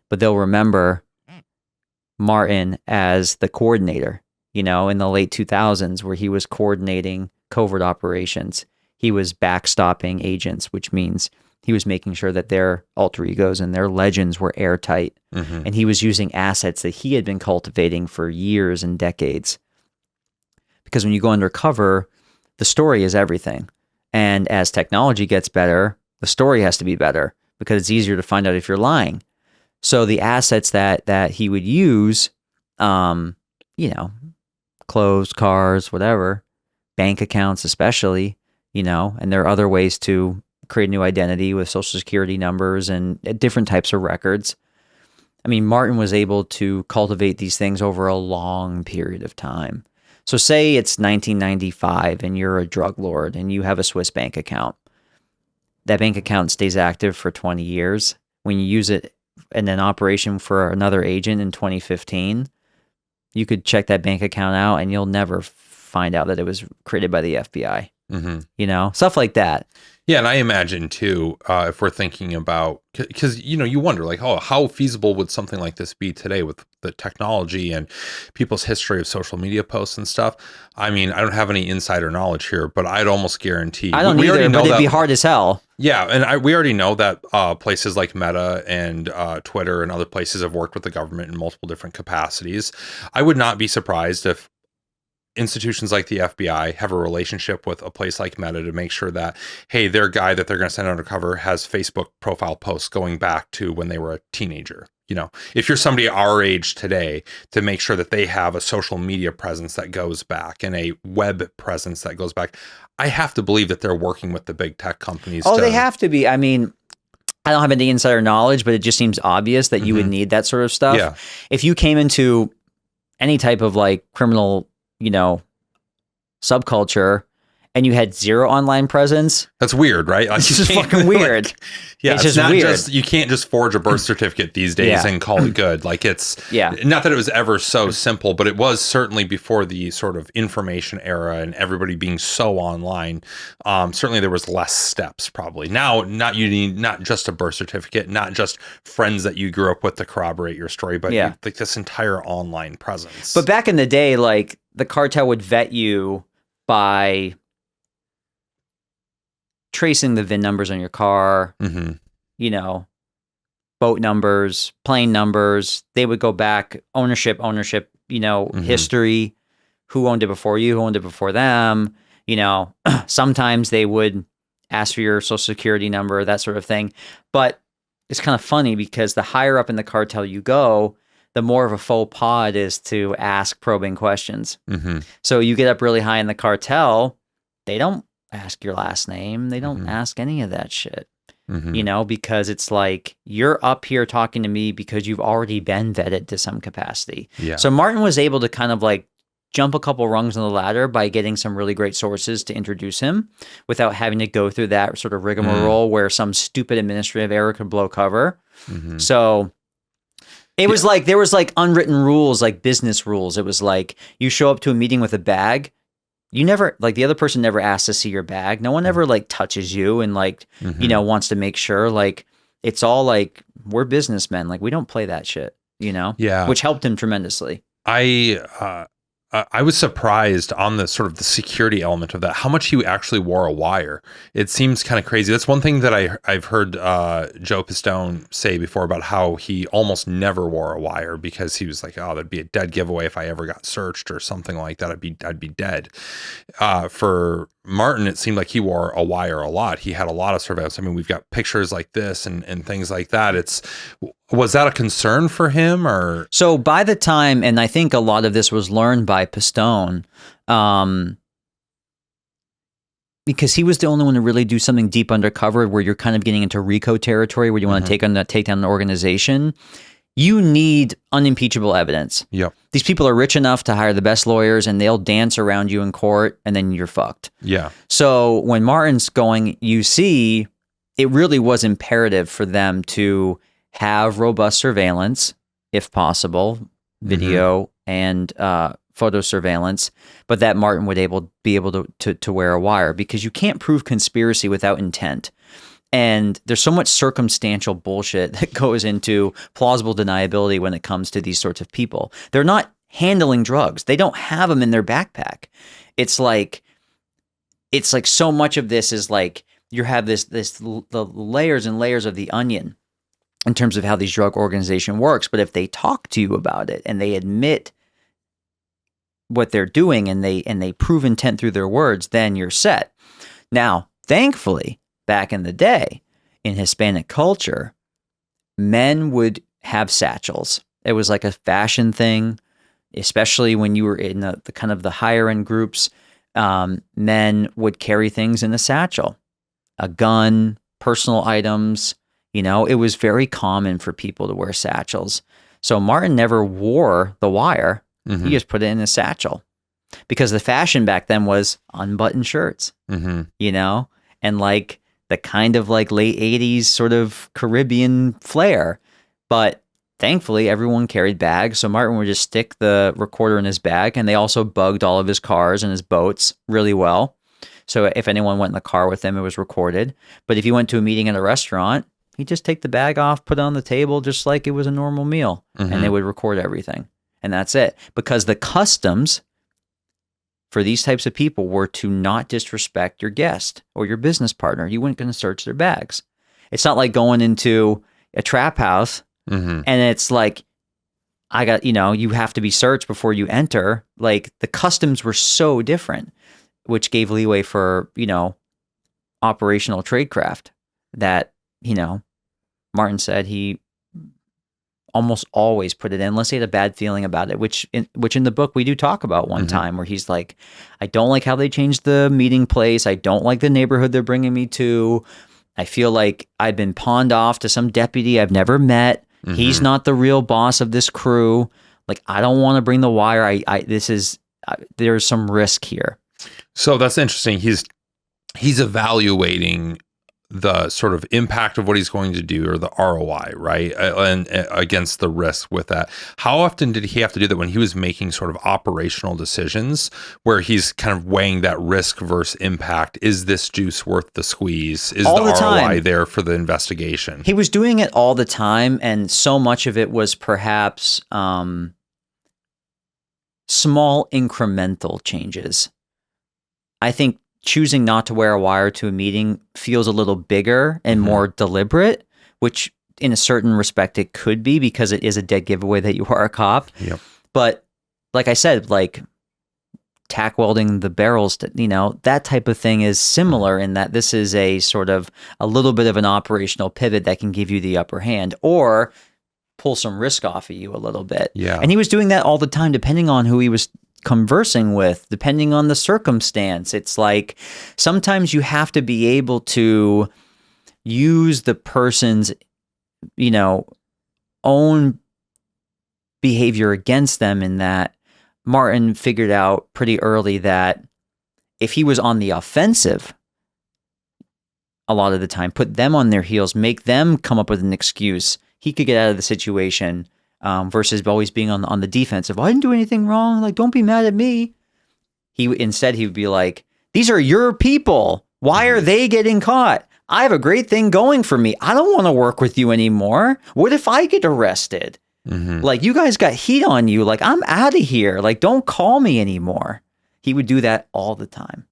but they'll remember Martin as the coordinator, in the late 2000s, where he was coordinating covert operations. He was backstopping agents, which means he was making sure that their alter egos and their legends were airtight. Mm-hmm. And he was using assets that he had been cultivating for years and decades. Because when you go undercover, the story is everything. And as technology gets better, the story has to be better because it's easier to find out if you're lying. So the assets that he would use, clothes, cars, whatever, bank accounts especially, and there are other ways to create a new identity with social security numbers and different types of records. I mean, Martin was able to cultivate these things over a long period of time. So say it's 1995 and you're a drug lord and you have a Swiss bank account. That bank account stays active for 20 years. When you use it in an operation for another agent in 2015, you could check that bank account out and you'll never find out that it was created by the FBI. Mm-hmm. Stuff like that. Yeah, and I imagine too, if we're thinking about, because you wonder like, oh, how feasible would something like this be today with the technology and people's history of social media posts and stuff? I mean, I don't have any insider knowledge here, but I'd almost guarantee I don't either, but it'd be hard as hell. Yeah, and we already know that places like Meta and Twitter and other places have worked with the government in multiple different capacities. I would not be surprised if institutions like the FBI have a relationship with a place like Meta to make sure that, hey, their guy that they're going to send undercover has Facebook profile posts going back to when they were a teenager. If you're somebody our age today, to make sure that they have a social media presence that goes back and a web presence that goes back, I have to believe that they're working with the big tech companies. Oh, they have to be. I mean, I don't have any insider knowledge, but it just seems obvious that you would need that sort of stuff. Yeah. If you came into any type of like criminal subculture and you had zero online presence, that's weird, right? It's just fucking weird. It's just not weird. you can't just forge a birth certificate these days and call it good. Like not that it was ever so simple, but it was certainly before the sort of information era and everybody being so online. Certainly there was less steps probably. Now, you need not just a birth certificate, not just friends that you grew up with to corroborate your story, but like this entire online presence. But back in the day, like the cartel would vet you by tracing the VIN numbers on your car, boat numbers, plane numbers. They would go back, ownership, history, who owned it before you, who owned it before them. Sometimes they would ask for your social security number, that sort of thing. But it's kind of funny because the higher up in the cartel you go, the more of a faux pas it is to ask probing questions. So you get up really high in the cartel, they don't ask your last name. They don't ask any of that shit, because it's like, you're up here talking to me because you've already been vetted to some capacity. Yeah. So Martin was able to kind of like jump a couple rungs on the ladder by getting some really great sources to introduce him without having to go through that sort of rigmarole where some stupid administrative error could blow cover. So it was like, there was like unwritten rules, like business rules. It was like, you show up to a meeting with a bag, you never, like, the other person never asks to see your bag. No one ever like touches you and like, wants to make sure, like, it's all like, we're businessmen. Like, we don't play that shit, Yeah. which helped him tremendously. I was surprised on the sort of the security element of that, how much he actually wore a wire. It seems kind of crazy. That's one thing that I've heard Joe Pistone say before about how he almost never wore a wire because he was like, oh, that'd be a dead giveaway if I ever got searched or something like that. I'd be dead. For Martin, it seemed like he wore a wire a lot. He had a lot of surveillance. I mean, we've got pictures like this and things like that. Was that a concern for him or? So by the time, and I think a lot of this was learned by Pistone, because he was the only one to really do something deep undercover where you're kind of getting into RICO territory where you want to take down an organization. You need unimpeachable evidence. Yep. These people are rich enough to hire the best lawyers and they'll dance around you in court and then you're fucked. Yeah. So when Martin's going UC, it really was imperative for them to have robust surveillance, if possible, video and photo surveillance, but that Martin would be able to wear a wire because you can't prove conspiracy without intent. And there's so much circumstantial bullshit that goes into plausible deniability when it comes to these sorts of people. They're not handling drugs. They don't have them in their backpack. It's like so much of this is like you have the layers and layers of the onion in terms of how these drug organization works. But if they talk to you about it and they admit what they're doing and they prove intent through their words, then you're set. Now, thankfully, back in the day, in Hispanic culture, men would have satchels. It was like a fashion thing, especially when you were in the kind of the higher end groups. Men would carry things in a satchel, a gun, personal items. You know, it was very common for people to wear satchels. So Martin never wore the wire. Mm-hmm. He just put it in a satchel because the fashion back then was unbuttoned shirts, mm-hmm. you know, and like the kind of like late 80s sort of Caribbean flair. But thankfully, everyone carried bags. So Martin would just stick the recorder in his bag, and they also bugged all of his cars and his boats really well. So if anyone went in the car with him, it was recorded. But if you went to a meeting at a restaurant, he'd just take the bag off, put it on the table, just like it was a normal meal. Mm-hmm. And they would record everything. And that's it. Because the customs for these types of people were to not disrespect your guest or your business partner. You weren't going to search their bags. It's not like going into a trap house mm-hmm. and it's like, you have to be searched before you enter. Like the customs were so different, which gave leeway for, operational tradecraft that, Martin said he almost always put it in unless he had a bad feeling about it, which in the book we do talk about one mm-hmm. time where he's like, I don't like how they changed the meeting place. I don't like the neighborhood they're bringing me to. I feel like I've been pawned off to some deputy I've never met. Mm-hmm. He's not the real boss of this crew. Like, I don't want to bring the wire. There's some risk here. So that's interesting. He's evaluating the sort of impact of what he's going to do, or the ROI, right? And against the risk with that. How often did he have to do that when he was making sort of operational decisions where he's kind of weighing that risk versus impact? Is this juice worth the squeeze? Is all the ROI there for the investigation? He was doing it all the time, and so much of it was perhaps small incremental changes. I think choosing not to wear a wire to a meeting feels a little bigger and mm-hmm. more deliberate, which in a certain respect it could be because it is a dead giveaway that you are a cop. Yep. But like I said, like tack welding the barrels, that type of thing is similar in that this is a sort of a little bit of an operational pivot that can give you the upper hand or pull some risk off of you a little bit. Yeah. And he was doing that all the time, depending on who he was conversing with, depending on the circumstance. It's like sometimes you have to be able to use the person's, own behavior against them, in that Martin figured out pretty early that if he was on the offensive a lot of the time, put them on their heels, make them come up with an excuse, he could get out of the situation. Versus always being on the defensive. I didn't do anything wrong. Like, don't be mad at me. He would be like, these are your people. Why are they getting caught? I have a great thing going for me. I don't want to work with you anymore. What if I get arrested? Mm-hmm. Like, you guys got heat on you. Like, I'm out of here. Like, don't call me anymore. He would do that all the time.